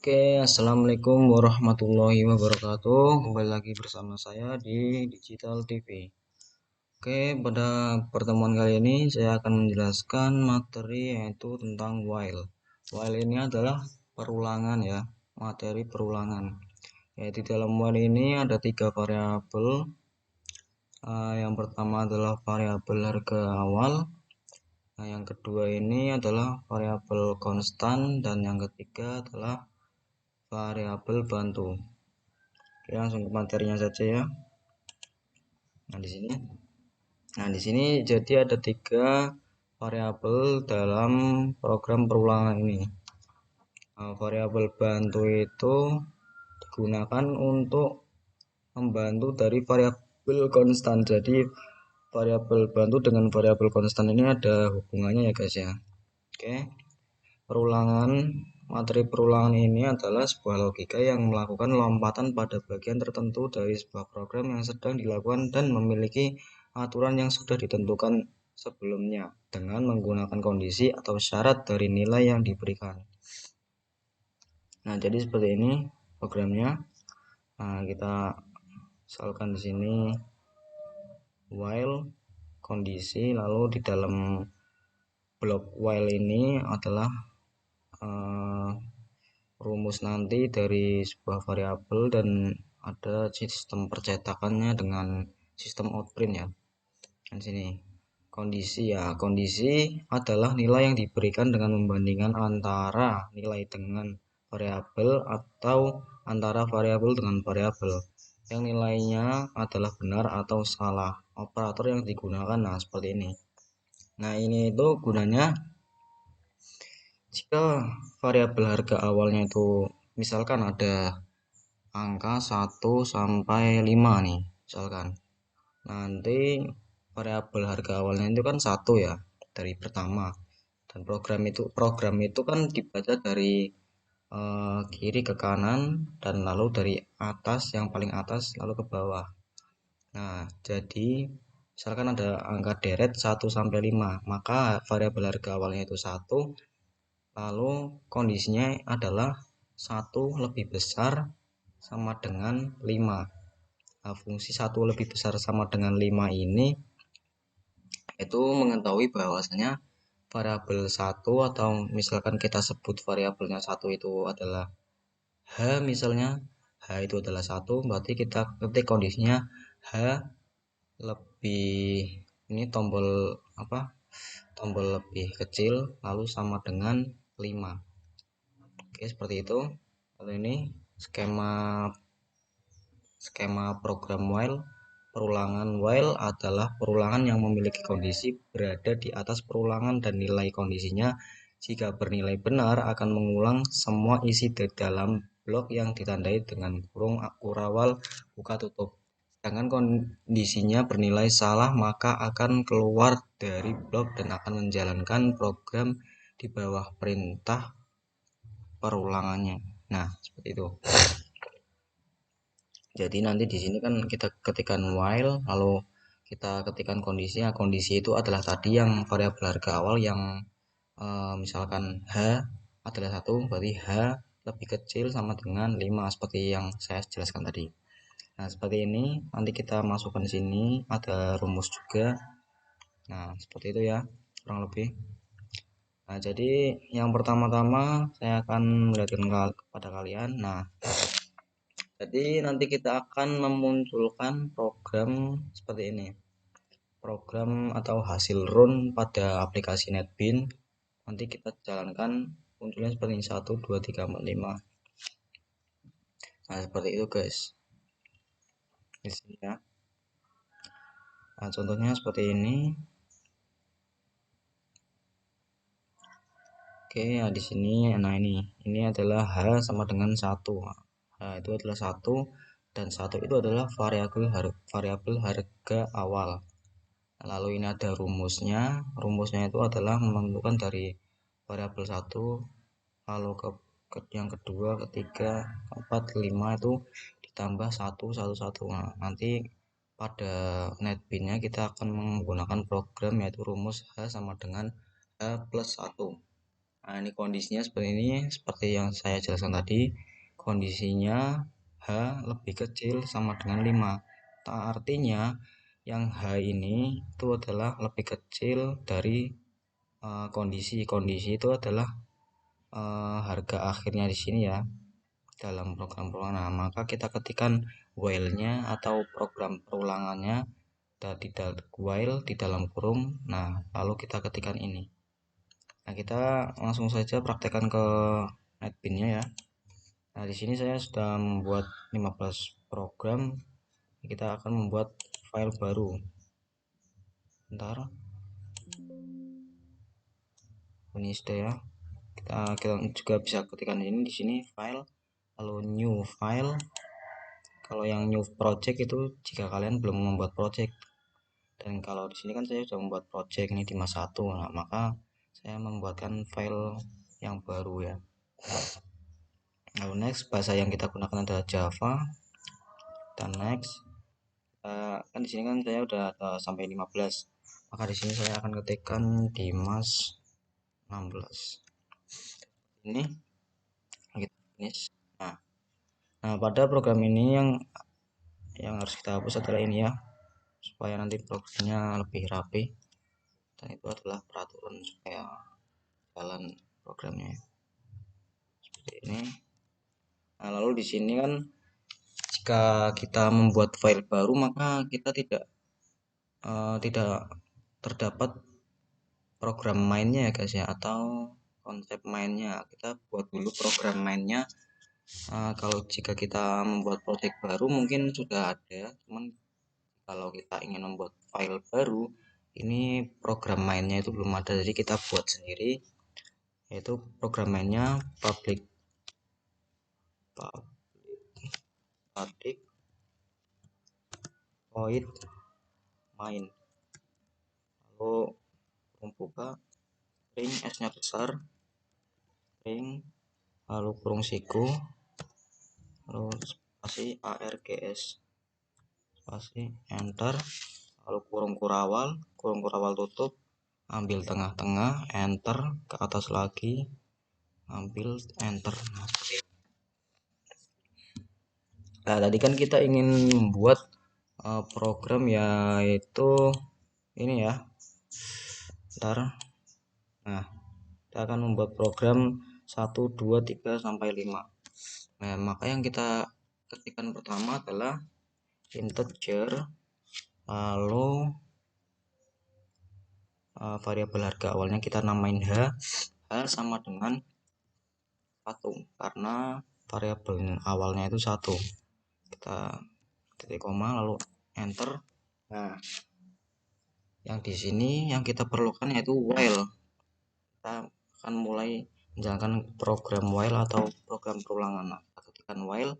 Oke, assalamualaikum warahmatullahi wabarakatuh. Kembali lagi bersama saya di Digital TV. Oke, pada pertemuan kali ini saya akan menjelaskan materi yaitu tentang while. While ini adalah perulangan ya, materi perulangan. Yaitu dalam while ini ada 3 variabel. Yang pertama adalah variabel harga awal. Nah, yang kedua ini adalah variabel konstan dan yang ketiga adalah variabel bantu. Oke, langsung ke materinya saja ya. Nah, di sini jadi ada 3 variabel dalam program perulangan ini. Variabel bantu itu digunakan untuk membantu dari variabel konstan. Jadi variabel bantu dengan variabel konstan ini ada hubungannya ya guys ya. Oke. Materi perulangan ini adalah sebuah logika yang melakukan lompatan pada bagian tertentu dari sebuah program yang sedang dilakukan dan memiliki aturan yang sudah ditentukan sebelumnya dengan menggunakan kondisi atau syarat dari nilai yang diberikan. Nah, jadi seperti ini programnya. Nah, kita misalkan di sini while kondisi, lalu di dalam blok while ini adalah rumus nanti dari sebuah variabel dan ada sistem percetakannya dengan sistem outprint ya. Dan sini kondisi adalah nilai yang diberikan dengan membandingkan antara nilai dengan variabel atau antara variabel dengan variabel yang nilainya adalah benar atau salah operator yang digunakan. Nah, seperti ini. Nah, ini itu gunanya jika variabel harga awalnya itu misalkan ada angka 1 sampai 5 nih, misalkan. Nanti variabel harga awalnya itu kan 1 ya, dari pertama. Dan program itu kan dibaca dari kiri ke kanan dan lalu dari atas yang paling atas lalu ke bawah. Nah, jadi misalkan ada angka deret 1 sampai 5, maka variabel harga awalnya itu 1. Lalu kondisinya adalah 1 lebih besar sama dengan 5. Nah, fungsi 1 lebih besar sama dengan 5 ini itu mengetahui bahwasanya variabel 1 atau misalkan kita sebut variabelnya 1 itu adalah H misalnya. H itu adalah 1, berarti kita ketik kondisinya H lebih ini tombol apa? Tombol lebih kecil lalu sama dengan 5. Oke, seperti itu. Lalu ini skema program while. Perulangan while adalah perulangan yang memiliki kondisi berada di atas perulangan dan nilai kondisinya. Jika bernilai benar akan mengulang semua isi di dalam blok yang ditandai dengan kurung kurawal buka tutup. Sedangkan kondisinya bernilai salah maka akan keluar dari blok dan akan menjalankan program di bawah perintah perulangannya. Nah, seperti itu. Jadi nanti di sini kan kita ketikkan while, lalu kita ketikkan kondisinya. Kondisi itu adalah tadi yang variabel harga awal yang misalkan H adalah 1, berarti H lebih kecil sama dengan 5 seperti yang saya jelaskan tadi. Nah, seperti ini nanti kita masukkan di sini ada rumus juga. Nah, seperti itu ya, kurang lebih. Nah, jadi yang pertama-tama saya akan melihatkan kepada kalian. Nah, jadi nanti kita akan memunculkan program seperti ini. Program atau hasil run pada aplikasi NetBeans. Nanti kita jalankan munculnya seperti ini 1, 2, 3, 4, 5. Nah, seperti itu guys. Di sini ya. Nah, contohnya seperti ini. Oke, ya di sini. Nah, ini adalah H sama dengan 1. Nah, itu adalah 1 dan 1 itu adalah variabel harga awal. Lalu ini ada rumusnya. Rumusnya itu adalah menentukan dari variabel 1 lalu ke yang kedua, ketiga, keempat, kelima itu ditambah 1 1 1. Nah, nanti pada NetBeans-nya kita akan menggunakan program yaitu rumus H sama dengan H plus 1. Nah, ini kondisinya seperti ini, seperti yang saya jelaskan tadi. Kondisinya H lebih kecil sama dengan 5. Artinya yang H ini itu adalah lebih kecil dari kondisi itu adalah harga akhirnya di sini ya dalam program perulangan. Nah, maka kita ketikkan while-nya atau program perulangannya di while di dalam kurung. Nah, lalu kita ketikkan ini. Nah, kita langsung saja praktekkan ke netbin-nya ya. Nah, di sini saya sudah membuat 15 program. Kita akan membuat file baru. Bentar. Ini sudah ya. Kita juga bisa ketikkan ini di sini file, lalu new file. Kalau yang new project itu jika kalian belum membuat project. Dan kalau di sini kan saya sudah membuat project ini di mas 1. Nah, maka saya membuatkan file yang baru ya. Lalu next, bahasa yang kita gunakan adalah Java. Dan next, kan di sini kan saya udah sampai 15. Maka di sini saya akan ketikkan Dimas 16. Ini kita finish. Nah, pada program ini yang harus kita hapus adalah ini ya, supaya nanti programnya lebih rapi. Dan itu adalah peraturan supaya jalan programnya seperti ini. Nah, lalu di sini kan jika kita membuat file baru maka kita tidak terdapat program mainnya ya guys ya, atau konsep mainnya. Kita buat dulu program mainnya. Kalau jika kita membuat project baru mungkin sudah ada, cuman kalau kita ingin membuat file baru ini program mainnya itu belum ada, jadi kita buat sendiri, yaitu program mainnya public void main, lalu kurung buka string s nya besar, string, lalu kurung siku, lalu spasi args, spasi enter, lalu kurung kurawal tutup, ambil tengah-tengah, enter, ke atas lagi, ambil enter. Nah, tadi kan kita ingin membuat program yaitu ini ya. Ntar. Nah, kita akan membuat program 1, 2, 3 sampai 5. Nah, maka yang kita ketikkan pertama adalah integer, lalu variabel harga awalnya kita namain H sama dengan 1 karena variabel awalnya itu 1. Kita titik koma lalu enter. Nah, yang di sini yang kita perlukan yaitu while. Kita akan mulai menjalankan program while atau program perulangan. Nah, kita ketikkan while,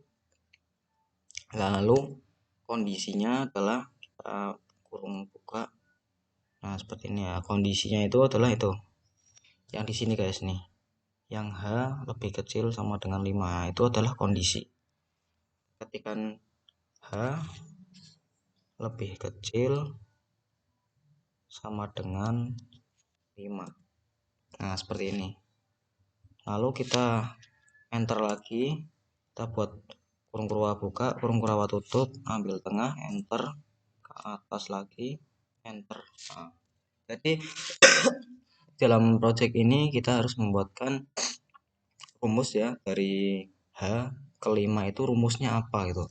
lalu kondisinya adalah kita kurung buka. Nah, seperti ini ya. Kondisinya itu adalah itu. Yang di sini guys nih. Yang H lebih kecil sama dengan 5. Nah, itu adalah kondisi. Ketikkan H lebih kecil sama dengan 5. Nah, seperti ini. Lalu kita enter lagi. Kita buat kurung kurwa buka, kurung kurwa tutup, ambil tengah, enter, ke atas lagi, enter. Nah, jadi dalam project ini kita harus membuatkan rumus ya, dari H ke 5 itu rumusnya apa gitu.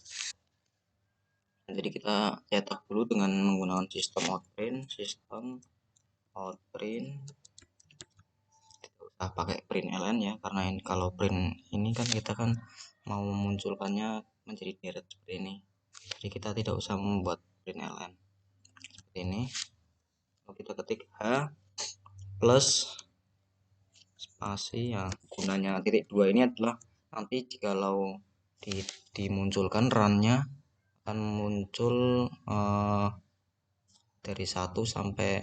Jadi kita cetak dulu dengan menggunakan sistem outprint, tidak usah pakai print ln ya, karena ini kalau print ini kan kita kan mau memunculkannya menjadi deret seperti ini, jadi kita tidak usah membuat print ln seperti ini. Lalu kita ketik H plus spasi ya, gunanya titik 2 ini adalah nanti jikalau dimunculkan runnya akan muncul dari 1 sampai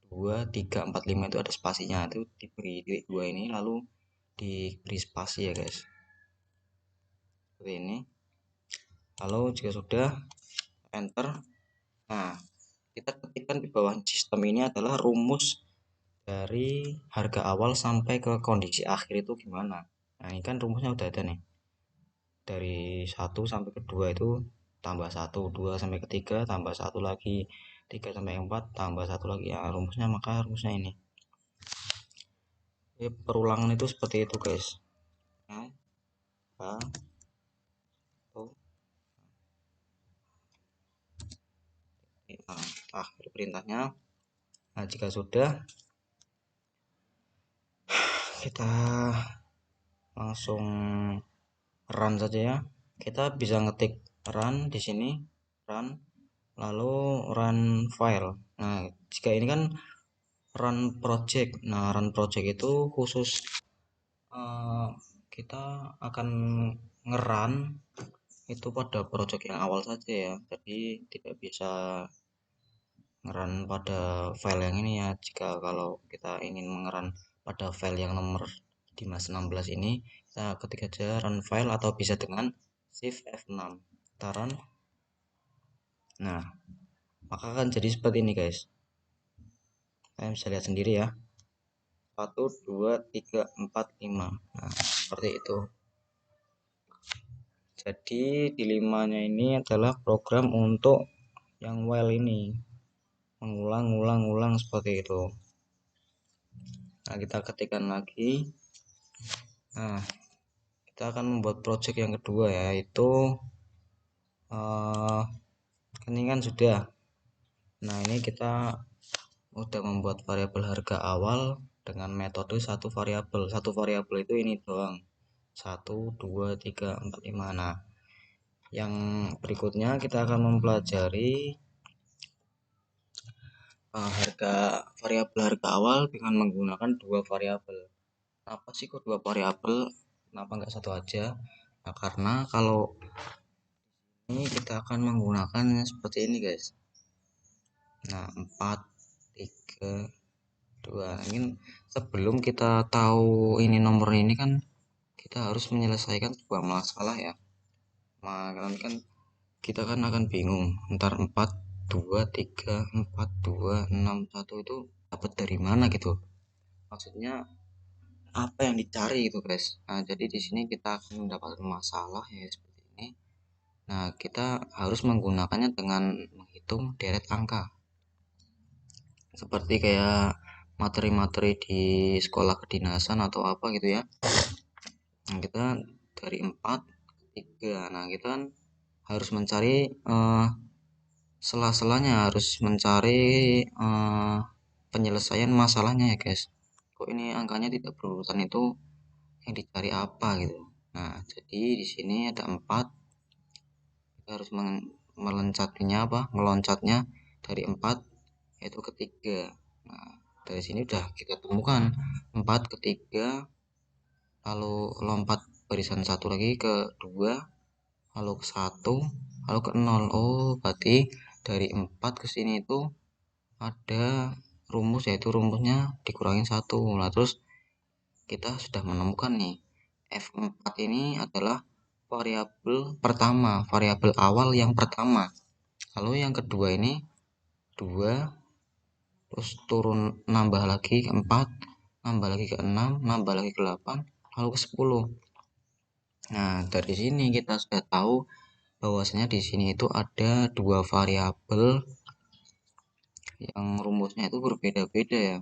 2, 3, 4, 5 itu ada spasinya, itu diberi titik 2 ini lalu diberi spasi ya guys, seperti ini. Lalu jika sudah enter, nah kita ketikkan di bawah sistem ini adalah rumus dari harga awal sampai ke kondisi akhir itu gimana. Nah ini kan rumusnya udah ada nih, dari 1 sampai ke 2 itu tambah 1, 2 sampai ke 3 tambah 1 lagi, 3 sampai 4 tambah 1 lagi ya, rumusnya maka rumusnya ini. Jadi perulangan itu seperti itu guys. Nah, akhir perintahnya. Nah jika sudah, kita langsung run saja ya. Kita bisa ngetik run di sini, run, lalu run file. Nah jika ini kan run project. Nah run project itu khusus eh, kita akan ngerun itu pada project yang awal saja ya, jadi tidak bisa ngerun pada file yang ini ya. Jika kalau kita ingin mengerun pada file yang nomor Dimas 16 ini, kita ketik aja run file atau bisa dengan shift F6 kita run. Nah maka akan jadi seperti ini guys, kalian bisa lihat sendiri ya, 1 2 3 4 5. Nah seperti itu. Jadi di 5-nya ini adalah program untuk yang while ini, mengulang-ulang seperti itu. Nah kita ketikkan lagi. Nah kita akan membuat project yang kedua, yaitu ini kan sudah. Nah ini kita udah membuat variabel harga awal dengan metode satu variabel itu ini doang, 1 2 3 4 5. Nah yang berikutnya kita akan mempelajari variabel harga awal dengan menggunakan dua variabel. Apa sih kok dua variabel? Kenapa nggak satu aja? Nah, karena kalau ini kita akan menggunakannya seperti ini guys. Nah 4 3 2. Ini sebelum kita tahu ini nomor ini kan kita harus menyelesaikan sebuah masalah ya. Maka kan kita kan akan bingung ntar 4 2 3 4 2 6 1 itu dapat dari mana gitu. Maksudnya apa yang dicari itu guys. Nah jadi di sini kita akan mendapatkan masalah ya seperti ini. Nah kita harus menggunakannya dengan menghitung deret angka, seperti kayak materi-materi di sekolah kedinasan atau apa gitu ya. Nah kita dari 4 ke 3. Nah kita kan harus mencari sela-selanya, harus mencari penyelesaian masalahnya ya guys. Kok ini angkanya tidak berurutan, itu yang dicari apa gitu. Nah jadi di sini ada 4, kita harus meloncatnya dari 4 yaitu ke 3. Nah dari sini udah kita temukan 4 ke 3, lalu lompat barisan satu lagi ke 2, lalu ke 1, lalu ke 0. Oh berarti dari 4 ke sini itu ada rumus, yaitu rumusnya dikurangin 1. Nah terus kita sudah menemukan nih, F4 ini adalah variabel pertama, variabel awal yang pertama. Lalu yang kedua ini 2, terus turun nambah lagi ke 4, nambah lagi ke 6, nambah lagi ke 8, lalu ke 10. Nah dari sini kita sudah tahu bahwasanya di sini itu ada dua variabel yang rumusnya itu berbeda-beda ya.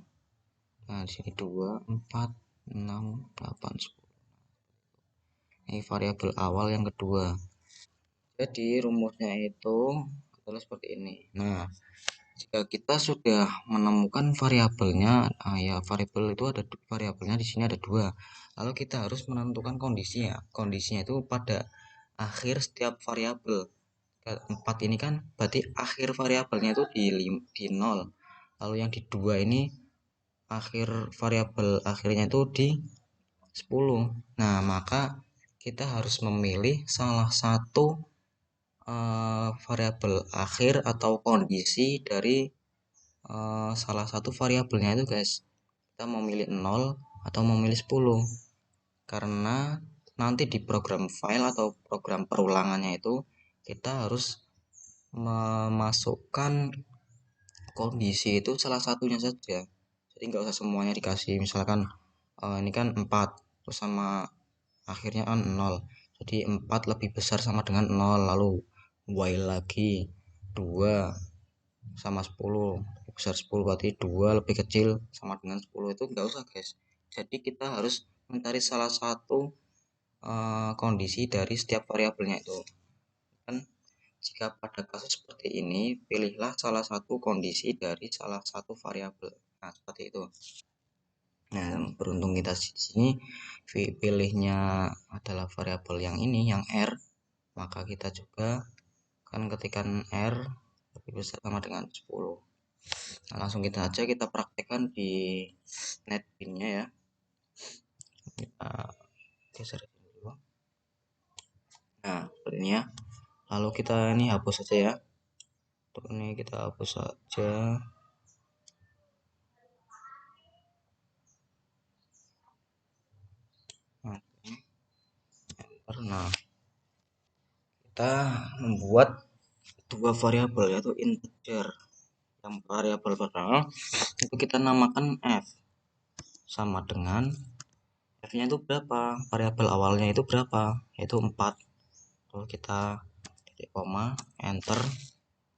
Nah di sini 2 4 6 8 10. Ini variabel awal yang kedua. Jadi rumusnya itu adalah seperti ini. Nah jika kita sudah menemukan variabelnya, ya variabel itu ada variabelnya di sini ada dua. Lalu kita harus menentukan kondisinya. Kondisinya itu pada akhir setiap variabel. 4 ini kan berarti akhir variabelnya itu di 0. Lalu yang di 2 ini akhir variabel akhirnya itu di 10. Nah maka kita harus memilih salah satu variabel akhir atau kondisi dari salah satu variabelnya itu guys. Kita mau milih 0 atau mau milih 10, karena nanti di program file atau program perulangannya itu kita harus memasukkan kondisi itu salah satunya saja. Jadi nggak usah semuanya dikasih. Misalkan ini kan 4 terus sama akhirnya kan 0, jadi 4 lebih besar sama dengan 0, lalu while lagi 2 sama 10 lebih besar 10, berarti 2 lebih kecil sama dengan 10. Itu nggak usah guys. Jadi kita harus mencari salah satu kondisi dari setiap variabelnya itu kan. Jika pada kasus seperti ini, pilihlah salah satu kondisi dari salah satu variabel. Nah, seperti itu. Nah, beruntung kita di sini pilihnya adalah variabel yang ini, yang R, maka kita juga kan ketikkan R lebih besar sama dengan 10. Nah, langsung kita praktekkan di netbin-nya ya. Kita geser dulu. Nah, seperti ini ya. Lalu kita ini hapus saja ya. Untuk ini kita hapus saja. Nah, kita membuat dua variabel yaitu integer. Yang variabel pertama itu kita namakan f, sama dengan f nya itu berapa, variabel awalnya itu berapa, yaitu 4. Lalu kita titik koma, enter,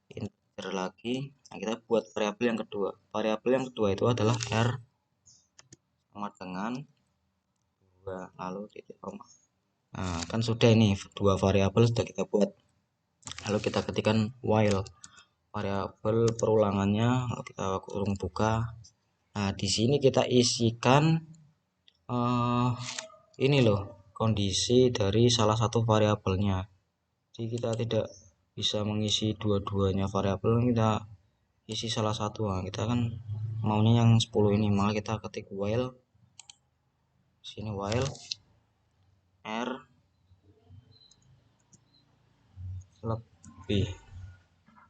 integer lagi. Nah, kita buat variabel yang kedua. Variabel yang kedua itu adalah r sama dengan 2, lalu titik koma. Nah, kan sudah ini dua variabel sudah kita buat. Lalu kita ketikkan while, variabel perulangannya, lalu kita kurung buka. Nah, di sini kita isikan ini loh, kondisi dari salah satu variabelnya. Jadi kita tidak bisa mengisi dua-duanya variabel, kita isi salah satu. Nah, kita kan maunya yang 10 ini, maka kita ketik while, sini while r lebih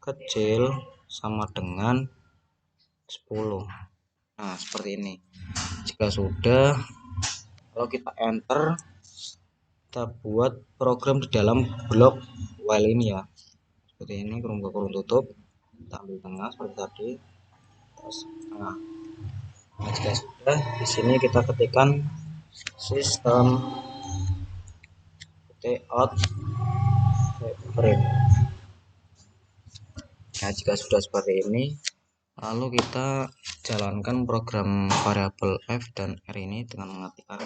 kecil sama dengan 10. Nah, seperti ini. Jika sudah, kalau kita enter, kita buat program di dalam blok while ini ya. Seperti ini, kurung buka kurung tutup, kita ambil tengah seperti tadi. Nah, jika sudah, di sini kita ketikkan sistem out frame. Nah, jika sudah seperti ini, lalu kita jalankan program variabel f dan r ini dengan mengetikkan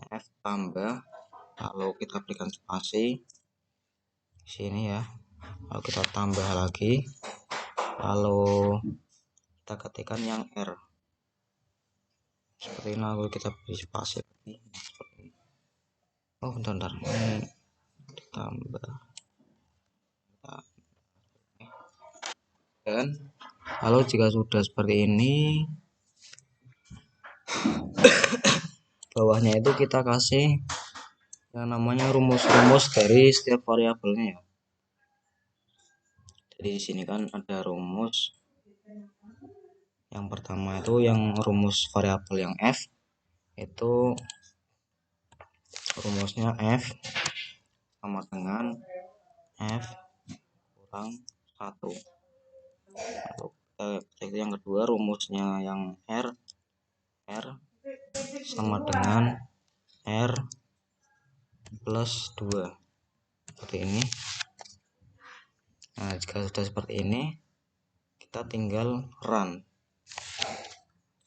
f tambah, lalu kita berikan spasi sini ya, lalu kita tambah lagi, lalu kita ketikkan yang r seperti ini, lalu kita beri spasi seperti ini. Oh, bentar, ini ditambah dan lalu jika sudah seperti ini, bawahnya itu kita kasih yang namanya rumus-rumus dari setiap variabelnya ya. Jadi di sini kan ada rumus. Yang pertama itu yang rumus variabel yang f, itu rumusnya f sama dengan f kurang 1. Lalu yang kedua rumusnya yang r sama dengan r plus 2 seperti ini. Nah, jika sudah seperti ini, kita tinggal run.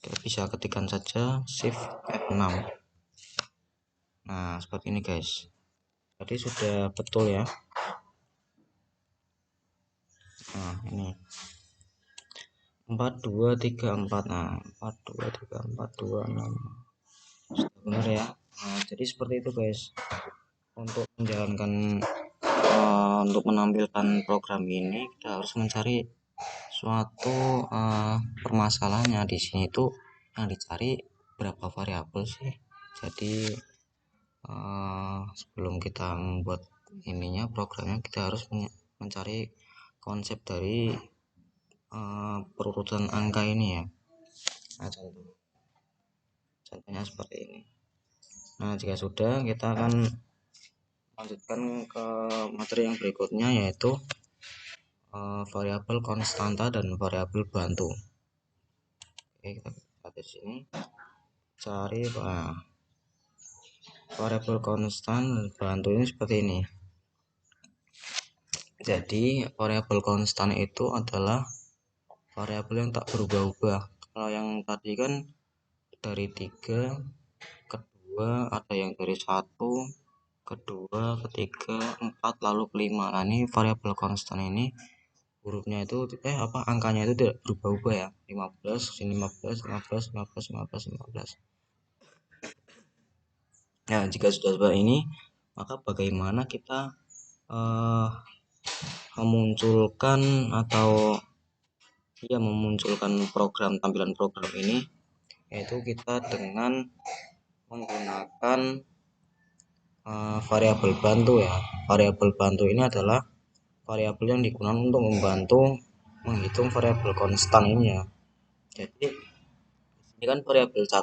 Kita bisa ketikkan saja shift F6. Nah, seperti ini guys. Jadi sudah betul ya. Nah, ini 4 2 3 4. Nah, 4 2 3 4 2 6. Sudah benar ya. Nah, jadi seperti itu guys. Untuk menjalankan untuk menampilkan program ini, kita harus mencari suatu permasalahannya. Di sini itu yang dicari berapa variabel sih. Jadi sebelum kita membuat ininya programnya, kita harus mencari konsep dari perurutan angka ini ya. Nah, contohnya seperti ini. Nah, jika sudah, kita akan lanjutkan ke materi yang berikutnya, yaitu variabel konstanta dan variabel bantu. Oke, kita lihat di sini cari variabel konstan bantu ini seperti ini. Jadi variabel konstan itu adalah variabel yang tak berubah-ubah. Kalau yang tadi kan dari 3, kedua ada yang dari 1, kedua, ketiga, 4, lalu kelima. Nah, ini variabel konstan ini hurufnya itu angkanya itu tidak berubah-ubah ya. 15, sini 15, 15, 15, 15, 15. Nah, jika sudah seperti ini, maka bagaimana kita memunculkan program tampilan program ini, yaitu kita dengan menggunakan variabel bantu ya. Variabel bantu ini adalah variabel yang digunakan untuk membantu menghitung variabel konstan ini ya. Jadi ini kan variabel 1,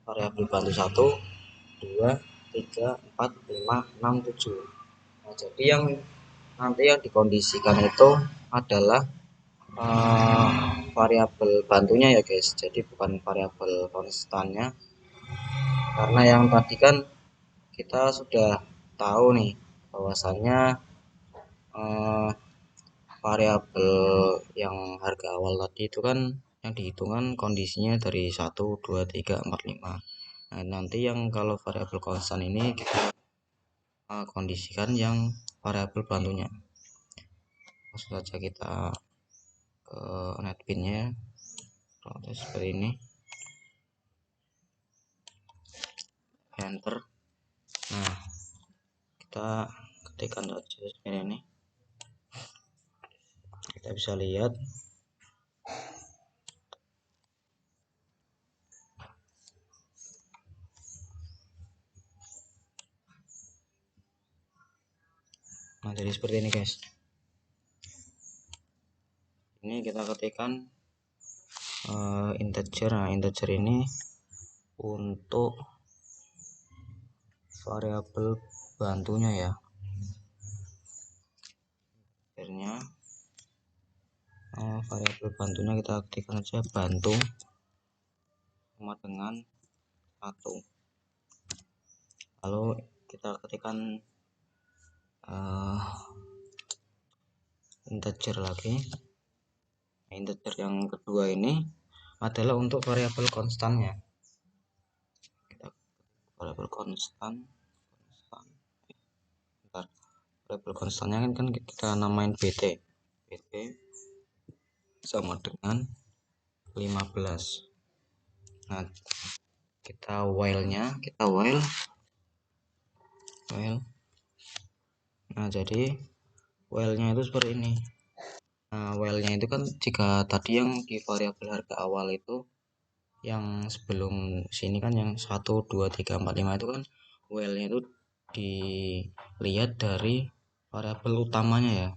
variabel bantu 1, 2, 3, 4, 5, 6, 7. Nah, jadi yang nanti yang dikondisikan itu adalah variabel bantunya ya guys, jadi bukan variabel konstannya, karena yang tadi kan kita sudah tahu nih bahwasannya variabel yang harga awal tadi itu kan yang dihitungan kondisinya dari 1, 2, 3, 4, 5. Nah, nanti yang kalau variabel konstan ini kita kondisikan yang variabel bantunya. Langsung saja kita ke netbinnya, proses seperti ini, enter. Nah, kita ketikkan saja seperti ini, kita bisa lihat nah jadi seperti ini guys. Ini kita ketikkan integer. Nah, integer ini untuk variabel bantunya ya. Akhirnya variabel bantunya kita ketikkan saja bantu sama dengan 1. Lalu kita ketikkan integer lagi. Nah, integer yang kedua ini adalah untuk variabel konstannya. Kita variabel konstan. Variabel konstannya kan kita namain bt sama dengan 15. Nah, kita while. Nah, jadi while-nya itu seperti ini. Nah, while-nya itu kan jika tadi yang di variabel harga awal itu yang sebelum sini kan yang 1, 2, 3, 4, 5 itu kan while-nya itu dilihat dari variabel utamanya ya.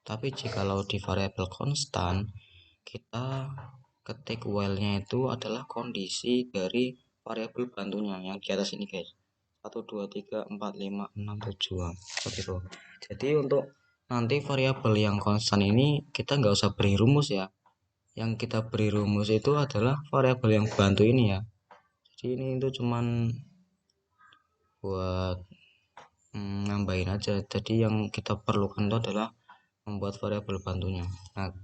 Tapi jikalau di variabel konstan kita ketik while-nya itu adalah kondisi dari variabel bantunya yang di atas ini guys. 1, 2, 3, 4, 5, 6, 7 seperti itu. Jadi untuk nanti variabel yang konstan ini kita nggak usah beri rumus ya. Yang kita beri rumus itu adalah variabel yang bantu ini ya. Jadi ini itu cuman buat nambahin aja. Jadi yang kita perlukan itu adalah membuat variabel bantunya. Nah,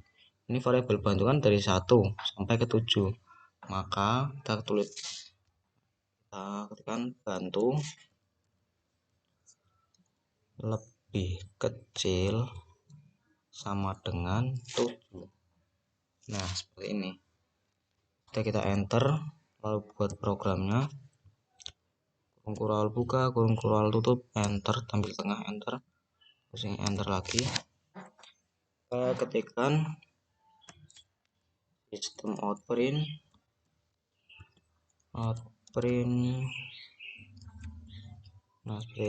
ini variabel bantu kan dari 1 sampai ke 7. Maka kita ketikkan bantu lebih kecil sama dengan 7. Nah, seperti ini. Kita enter, lalu buat programnya. Kurung kural buka, kurung kural tutup, enter, tampil tengah, enter. Terus ini enter lagi. Kita ketikkan sistem outprint nah seperti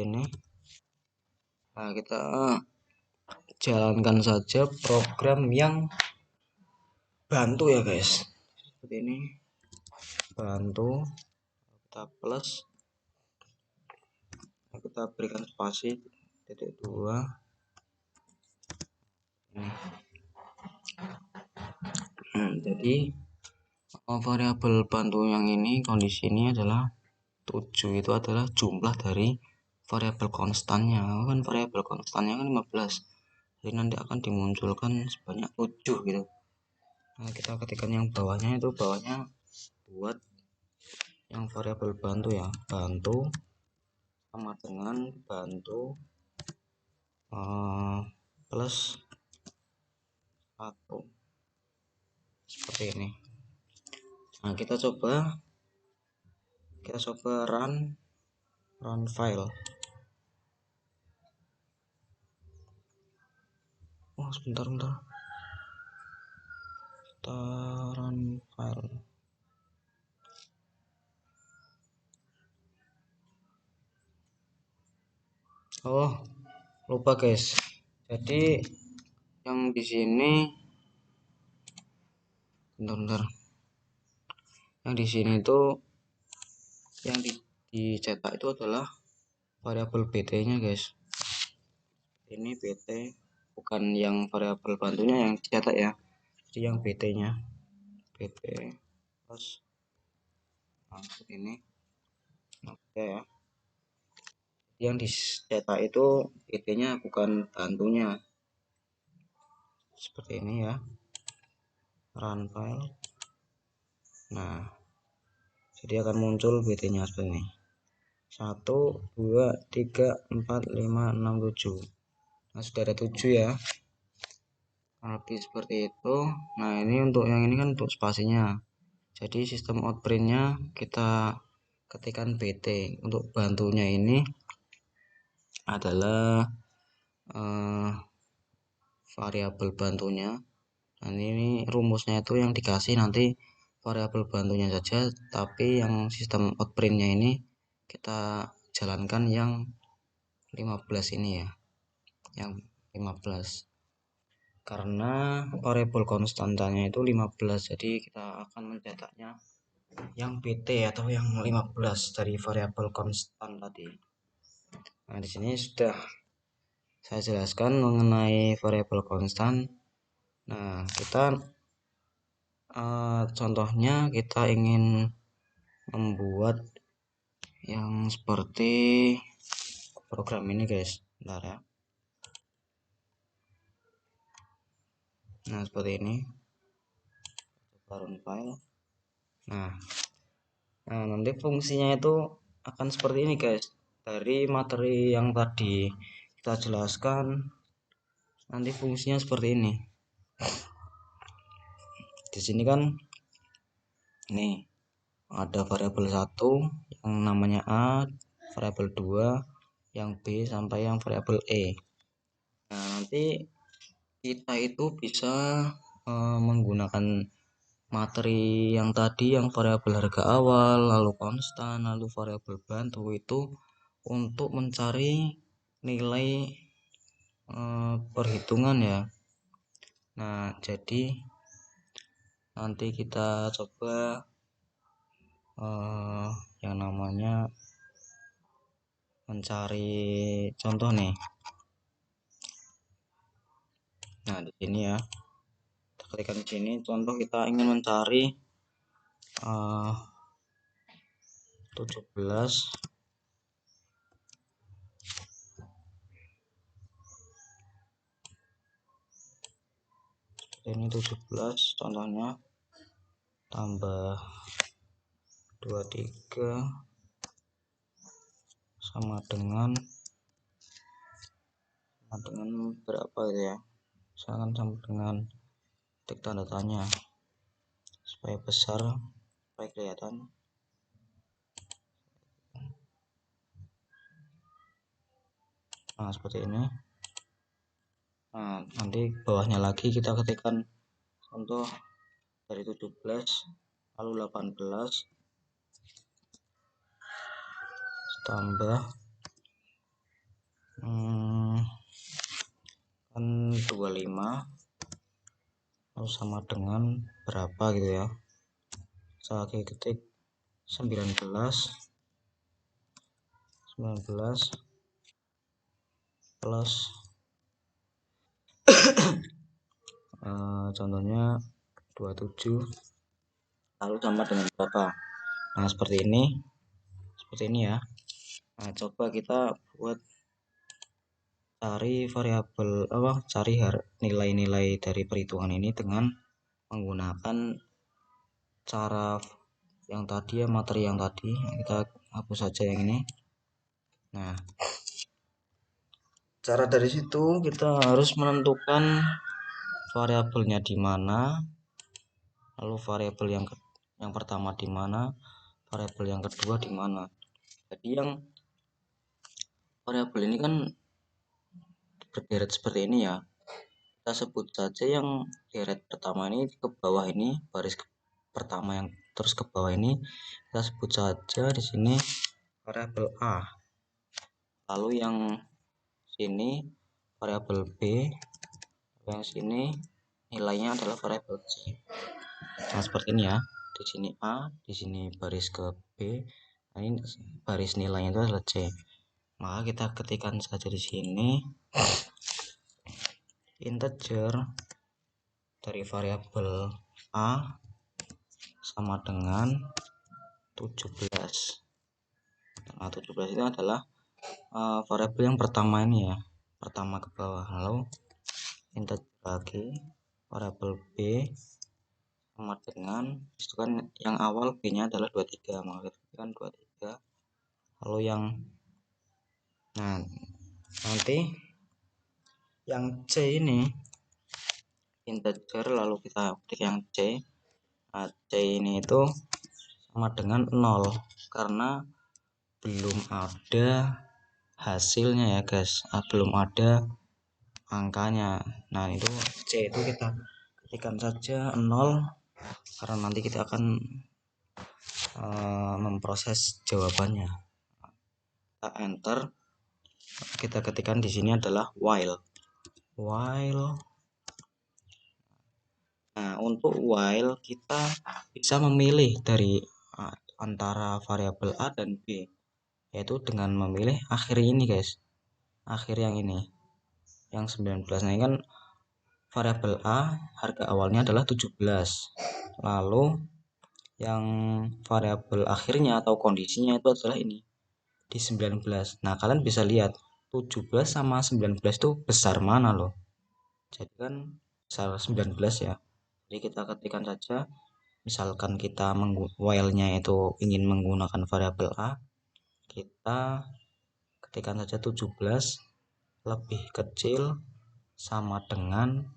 ini. Nah, kita jalankan saja program yang bantu ya guys, seperti ini, bantu, kita plus, kita berikan spasi, titik 2 ini. Jadi Variabel bantu yang ini, kondisi ini adalah 7 itu adalah jumlah dari variabel konstannya. Kan variabel konstannya kan 15. Jadi nanti akan dimunculkan sebanyak 7 gitu. Nah, kita ketikkan yang bawahnya, itu bawahnya buat yang variabel bantu ya. Bantu sama dengan bantu plus 1. Seperti ini. Nah, kita coba run file. Oh, sebentar. Kita run file. Oh, lupa guys. Jadi yang di sini bentar. Yang di sini itu yang dicetak itu adalah variabel bt-nya guys. Ini bt, bukan yang variabel bantunya yang dicetak ya. Jadi yang bt-nya, bt terus ini oke ya. Yang dicetak itu bt-nya bukan bantunya. Seperti ini ya. Run file. Nah, jadi akan muncul bt-nya seperti ini. 1, 2, 3, 4, 5, 6, 7. Nah, sudah ada 7 ya. Lebih seperti itu. Nah, ini untuk yang ini kan untuk spasinya. Jadi sistem outprintnya kita ketikkan bt. Untuk bantunya ini adalah variabel bantunya. Dan ini rumusnya itu yang dikasih nanti variabel bantunya saja, tapi yang sistem outprintnya ini kita jalankan yang 15 ini ya, yang 15 karena variabel konstantanya itu 15, jadi kita akan mencetaknya yang bt atau yang 15 dari variabel konstan tadi. Nah, di sini sudah saya jelaskan mengenai variabel konstan. Nah, kita contohnya kita ingin membuat yang seperti program ini guys. Bentar ya. Nah, seperti ini. Run file. Nah, nanti fungsinya itu akan seperti ini guys. Dari materi yang tadi kita jelaskan, nanti fungsinya seperti ini. Di sini kan nih ada variabel 1 yang namanya A, variabel 2 yang B sampai yang variabel E. Nah, nanti kita itu bisa menggunakan materi yang tadi, yang variabel harga awal, lalu konstan, lalu variabel bantu itu untuk mencari nilai perhitungan ya. Nah, jadi nanti kita coba yang namanya mencari contoh nih. Nah, di sini ya. Kita klikkan di sini contoh, kita ingin mencari 17 ini 17 contohnya tambah 23 sama dengan berapa gitu ya, misalkan sama dengan titik tanda tanya supaya besar, supaya kelihatan. Nah, seperti ini. Nah, nanti bawahnya lagi kita ketikkan contoh dari 17 lalu 18 tambah kan 25 lalu sama dengan berapa gitu ya. Saya ketik 19 plus contohnya 27 lalu sama dengan berapa. Nah seperti ini ya. Nah coba kita buat cari variabel cari nilai-nilai dari perhitungan ini dengan menggunakan cara yang tadi ya, materi yang tadi. Kita hapus saja yang ini. Nah cara dari situ kita harus menentukan variabelnya di mana, lalu variabel yang pertama di mana, variabel yang kedua di mana. Jadi yang variabel ini kan berderet seperti ini ya. Kita sebut saja yang deret pertama ini ke bawah ini, baris pertama yang terus ke bawah ini kita sebut saja di sini variabel A. Lalu yang sini variabel B, yang sini nilainya adalah variabel C. Nah seperti ini ya. Di sini A, di sini baris ke B, nah ini baris nilainya itu adalah C. Maka kita ketikkan saja di sini integer dari variabel A sama dengan 17. Nah 17 itu adalah variabel yang pertama ini ya, pertama ke bawah. Lalu integer lagi variabel B sama dengan, itu kan yang awal B nya adalah 23, maka kita kan 23. Lalu yang nanti yang C ini integer, lalu kita ketik yang C. Nah, C ini itu sama dengan 0 karena belum ada hasilnya ya guys, belum ada angkanya. Nah itu C itu kita ketikkan saja 0 karena nanti kita akan memproses jawabannya. Kita enter, kita ketikkan di sini adalah while. Nah untuk while kita bisa memilih dari antara variabel A dan B, yaitu dengan memilih akhir ini guys, akhir yang ini yang 19. Nah ini kan variabel A harga awalnya adalah 17, lalu yang variabel akhirnya atau kondisinya itu adalah ini di 19. Nah kalian bisa lihat 17 sama 19 itu besar mana loh, jadi kan besar 19 ya. Jadi kita ketikkan saja, misalkan kita while-nya itu ingin menggunakan variabel A, kita ketikkan saja 17 lebih kecil sama dengan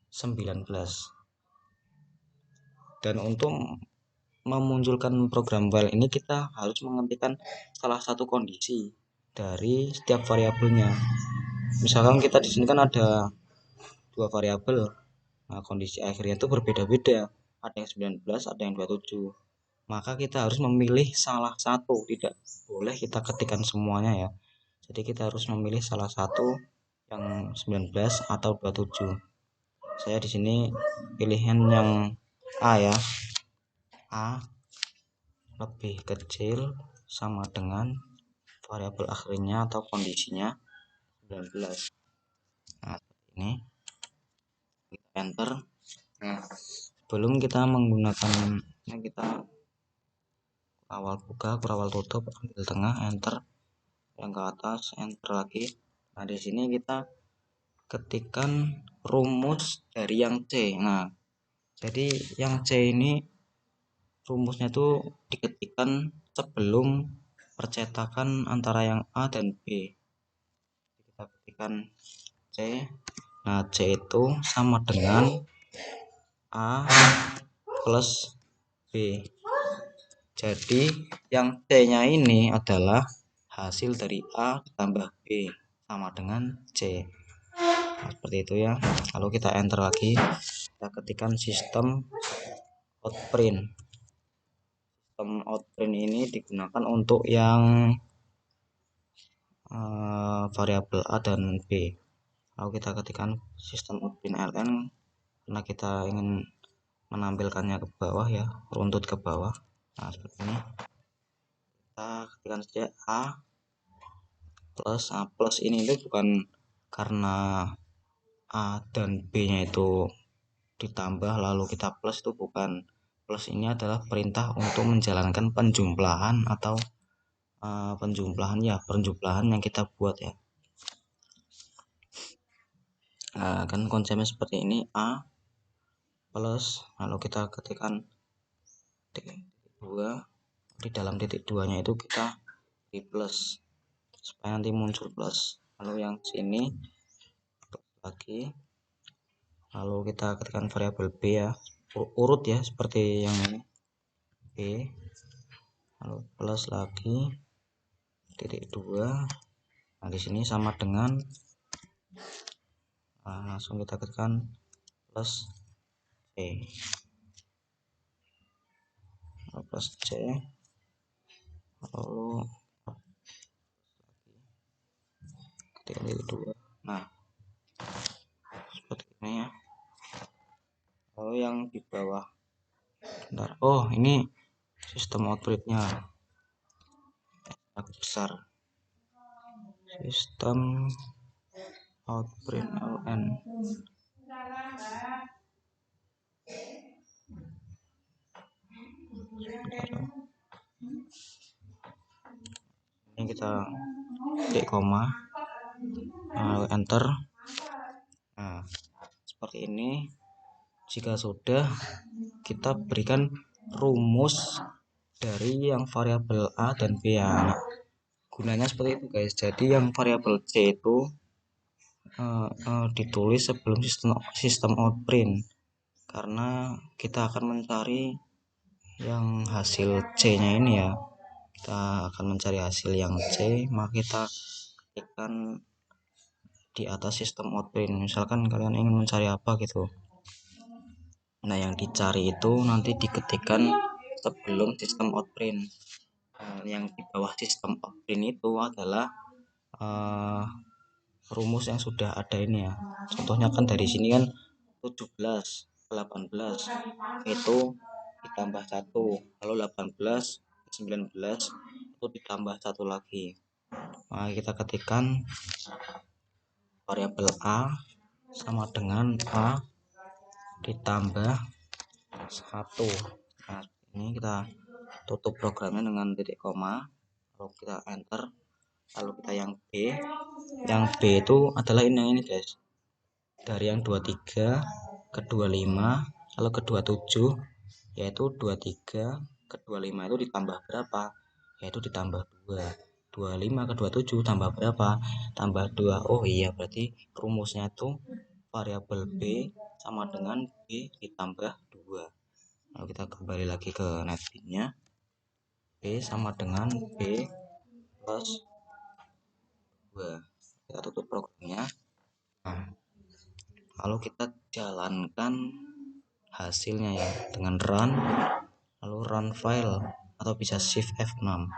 19. Dan untuk memunculkan program while ini kita harus menghentikan salah satu kondisi dari setiap variabelnya. Misalkan kita di sini kan ada dua variabel, nah kondisi akhirnya itu berbeda-beda, ada yang 19, ada yang 27. Maka kita harus memilih salah satu, tidak boleh kita ketikkan semuanya ya. Jadi kita harus memilih salah satu, yang 19 atau 27. Saya di sini pilihan yang A ya. A lebih kecil sama dengan variabel akhirnya atau kondisinya 19. Nah, ini kita enter. Nah, sebelum kita menggunakan kita awal buka, awal tutup, ambil tengah, enter, yang ke atas, enter lagi. Nah, di sini kita ketikkan rumus dari yang C. Nah, jadi yang C ini rumusnya itu diketikkan sebelum percetakan antara yang A dan B. Kita ketikkan C. Nah, C itu sama dengan A plus B. Jadi yang C-nya ini adalah hasil dari A tambah B sama dengan C. Nah, seperti itu ya. Lalu kita enter lagi. Kita ketikkan sistem outprint. Sistem outprint ini digunakan untuk yang variabel A dan B. Lalu kita ketikkan sistem outprint ln karena kita ingin menampilkannya ke bawah ya, runtut ke bawah. Nah seperti ini. Kita ketikkan saja A plus. A plus ini itu bukan karena A dan B nya itu ditambah lalu kita plus, itu bukan. plus ini adalah perintah untuk menjalankan penjumlahan atau penjumlahan yang kita buat ya. Nah, kan konsepnya seperti ini, A plus, lalu kita ketikkan titik 2, di dalam titik 2 nya itu kita di plus supaya nanti muncul plus, lalu yang sini lagi, lalu kita ketikkan variabel B ya, urut ya seperti yang ini, B, lalu plus lagi titik 2. Nah di sini sama dengan langsung kita ketikkan plus C, plus C, lalu ketikkan titik 2. Nah seperti ini ya. Lalu yang di bawah, bentar, oh ini sistem outputnya agak besar, sistem output ln. Ini kita klik koma, enter. Nah seperti ini. Jika sudah, kita berikan rumus dari yang variabel A dan B ya. Nah, gunanya seperti itu guys. Jadi yang variabel C itu ditulis sebelum sistem outprint, karena kita akan mencari yang hasil C nya ini ya. Kita akan mencari hasil yang C, maka kita ketikkan di atas sistem outprint. Misalkan kalian ingin mencari apa gitu, nah yang dicari itu nanti diketikkan sebelum sistem outprint. Yang di bawah sistem outprint itu adalah rumus yang sudah ada ini ya. Contohnya kan dari sini kan 17, 18 itu ditambah 1, lalu 18, 19 itu ditambah 1 lagi. Nah, kita ketikkan variabel A sama dengan A ditambah 1. Nah, ini kita tutup programnya dengan titik koma, lalu kita enter, lalu kita yang B. Yang B itu adalah ini guys, dari yang 23 ke 25 lalu ke 27, yaitu 23 ke 25 itu ditambah berapa, yaitu ditambah 2. 25 ke 27 tambah berapa, tambah 2. Oh iya, berarti rumusnya itu variabel B sama dengan B ditambah 2. Lalu kita kembali lagi ke netbeans-nya, B sama dengan B plus 2. Kita tutup programnya. Nah, lalu kita jalankan hasilnya ya dengan run, lalu run file atau bisa shift F6.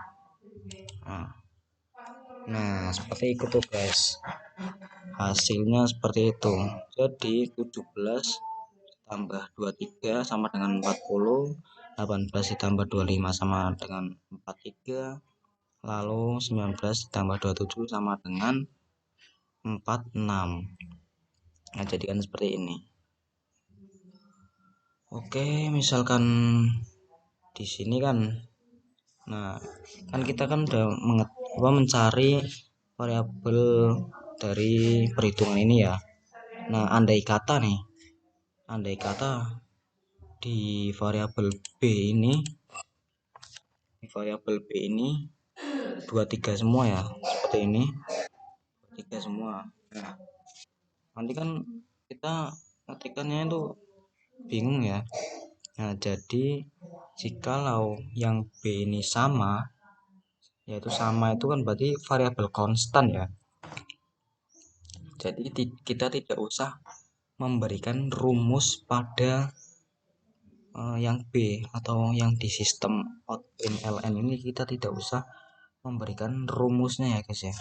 Nah seperti itu tuh guys, hasilnya seperti itu. Jadi 17 tambah 23 sama dengan 40, 18 ditambah 25 sama dengan 43, lalu 19 ditambah 27 sama dengan 46. Nah jadikan seperti ini. Oke, misalkan di sini kan, nah kan kita kan udah mencari variabel dari perhitungan ini ya. Nah andai kata di variabel B ini, 23 semua ya, seperti ini, 23 semua. Nah nanti kan kita ketikannya itu bingung ya. Nah jadi jikalau yang B ini sama, yaitu sama itu kan berarti variabel konstan ya. Jadi kita tidak usah memberikan rumus pada yang B atau yang di sistem outprint ln ini, kita tidak usah memberikan rumusnya ya guys ya.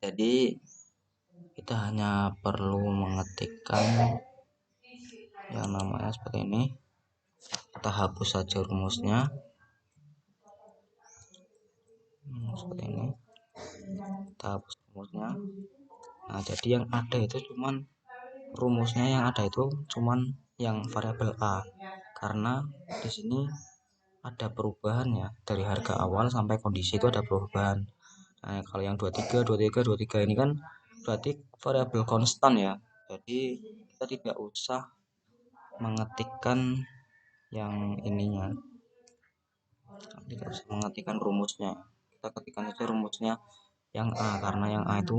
Jadi kita hanya perlu mengetikkan yang namanya seperti ini. Kita hapus saja rumusnya seperti ini, kita hapus rumusnya. Nah jadi yang ada itu cuman rumusnya, yang ada itu cuman yang variabel A. karena di sini ada perubahan ya, dari harga awal sampai kondisi itu ada perubahan. Nah, kalau yang 23 ini kan berarti variabel konstan ya. Jadi kita tidak usah mengetikkan yang ininya, tidak usah mengetikkan rumusnya. Kita ketikkan saja rumusnya yang A, karena yang A itu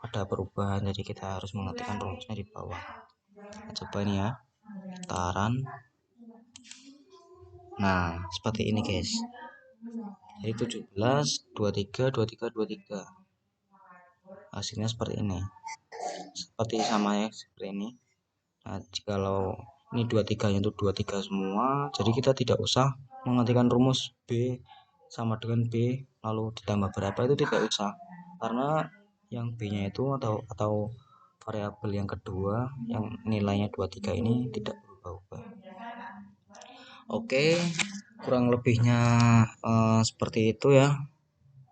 ada perubahan, jadi kita harus mengetikkan rumusnya di bawah. Kita coba ini ya, putaran. Nah, seperti ini guys. Jadi 17, 23, 23, 23. Hasilnya seperti ini. Seperti sama ya, seperti ini. Nah, jikalau ini 23-nya itu 23 semua, jadi kita tidak usah mengetikkan rumus B sama dengan B lalu ditambah berapa, itu tidak usah. Karena yang B-nya itu atau variabel yang kedua yang nilainya 23 ini tidak berubah-ubah. Oke, kurang lebihnya seperti itu ya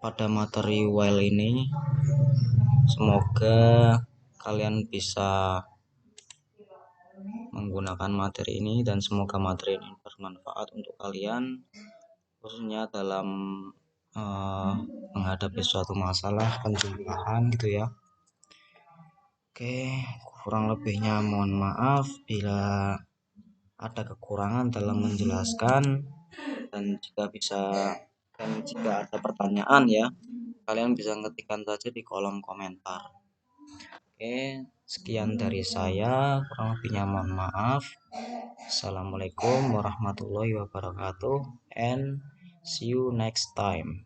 pada materi while ini. Semoga kalian bisa menggunakan materi ini dan semoga materi ini bermanfaat untuk kalian, khususnya dalam menghadapi suatu masalah penjumlahan gitu ya. Oke, kurang lebihnya mohon maaf bila ada kekurangan dalam menjelaskan, dan jika ada pertanyaan ya, kalian bisa ngetikkan saja di kolom komentar. Oke, sekian dari saya, kurang lebihnya mohon maaf. Assalamualaikum warahmatullahi wabarakatuh, and see you next time.